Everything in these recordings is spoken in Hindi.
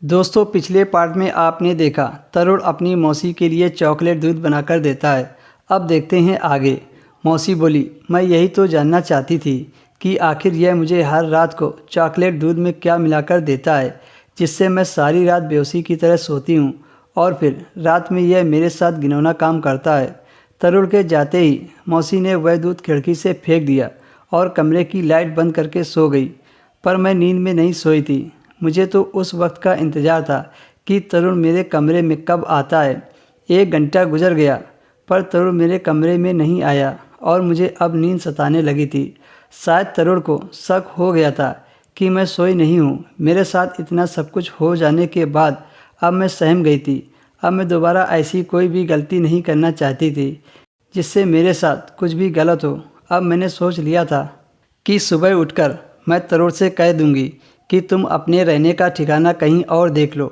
दोस्तों, पिछले पार्ट में आपने देखा तरुण अपनी मौसी के लिए चॉकलेट दूध बनाकर देता है। अब देखते हैं आगे। मौसी बोली, मैं यही तो जानना चाहती थी कि आखिर यह मुझे हर रात को चॉकलेट दूध में क्या मिलाकर देता है, जिससे मैं सारी रात बेहोशी की तरह सोती हूँ और फिर रात में यह मेरे साथ घिनौना काम करता है। तरुण के जाते ही मौसी ने वह दूध खिड़की से फेंक दिया और कमरे की लाइट बंद करके सो गई। पर मैं नींद में नहीं सोई थी। मुझे तो उस वक्त का इंतज़ार था कि तरुण मेरे कमरे में कब आता है। 1 घंटा गुजर गया पर तरुण मेरे कमरे में नहीं आया और मुझे अब नींद सताने लगी थी। शायद तरुण को शक हो गया था कि मैं सोई नहीं हूँ। मेरे साथ इतना सब कुछ हो जाने के बाद अब मैं सहम गई थी। अब मैं दोबारा ऐसी कोई भी गलती नहीं करना चाहती थी जिससे मेरे साथ कुछ भी गलत हो। अब मैंने सोच लिया था कि सुबह उठकर मैं तरुण से कह दूंगी कि तुम अपने रहने का ठिकाना कहीं और देख लो।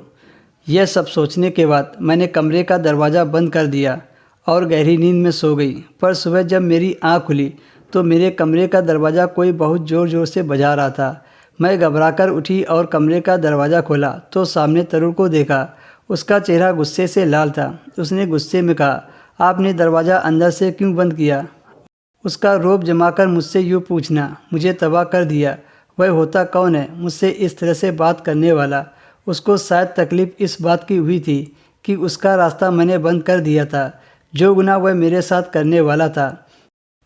यह सब सोचने के बाद मैंने कमरे का दरवाज़ा बंद कर दिया और गहरी नींद में सो गई। पर सुबह जब मेरी आँख खुली तो मेरे कमरे का दरवाज़ा कोई बहुत ज़ोर ज़ोर से बजा रहा था। मैं घबराकर उठी और कमरे का दरवाज़ा खोला तो सामने तरुण को देखा। उसका चेहरा गुस्से से लाल था। उसने गुस्से में कहा, आपने दरवाज़ा अंदर से क्यों बंद किया? उसका रौब जमाकर मुझसे यूँ पूछना मुझे तबाह कर दिया। वह होता कौन है मुझसे इस तरह से बात करने वाला? उसको शायद तकलीफ़ इस बात की हुई थी कि उसका रास्ता मैंने बंद कर दिया था। जो गुनाह वह मेरे साथ करने वाला था,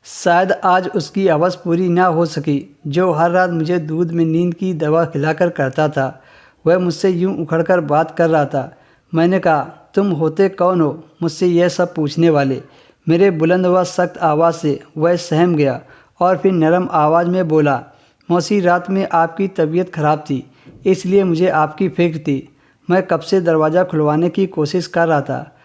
शायद आज उसकी आवाज़ पूरी ना हो सकी। जो हर रात मुझे दूध में नींद की दवा खिलाकर करता था, वह मुझसे यूँ उखड़कर बात कर रहा था। मैंने कहा, तुम होते कौन हो मुझसे यह सब पूछने वाले? मेरे बुलंद व सख्त आवाज़ से वह सहम गया और फिर नरम आवाज़ में बोला, मौसी, रात में आपकी तबीयत ख़राब थी, इसलिए मुझे आपकी फ़िक्र थी। मैं कब से दरवाज़ा खुलवाने की कोशिश कर रहा था,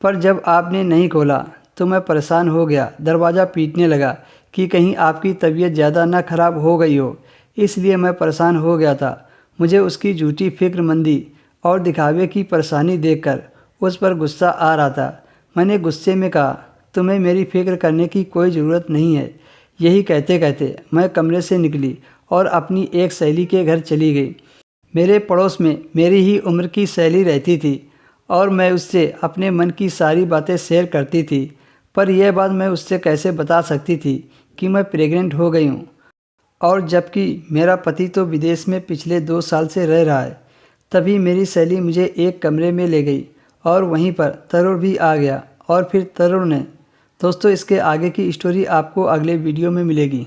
पर जब आपने नहीं खोला तो मैं परेशान हो गया। दरवाज़ा पीटने लगा कि कहीं आपकी तबीयत ज़्यादा ना ख़राब हो गई हो, इसलिए मैं परेशान हो गया था। मुझे उसकी झूठी फ़िक्रमंदी और दिखावे की परेशानी देखकर उस पर गुस्सा आ रहा था। मैंने गुस्से में कहा, तुम्हें मेरी फ़िक्र करने की कोई ज़रूरत नहीं है। यही कहते कहते मैं कमरे से निकली और अपनी एक सहेली के घर चली गई। मेरे पड़ोस में मेरी ही उम्र की सहेली रहती थी और मैं उससे अपने मन की सारी बातें शेयर करती थी। पर यह बात मैं उससे कैसे बता सकती थी कि मैं प्रेग्नेंट हो गई हूँ, और जबकि मेरा पति तो विदेश में पिछले 2 साल से रह रहा है। तभी मेरी सहेली मुझे एक कमरे में ले गई और वहीं पर तरुण भी आ गया और फिर तरुण ने। दोस्तों, इसके आगे की स्टोरी आपको अगले वीडियो में मिलेगी।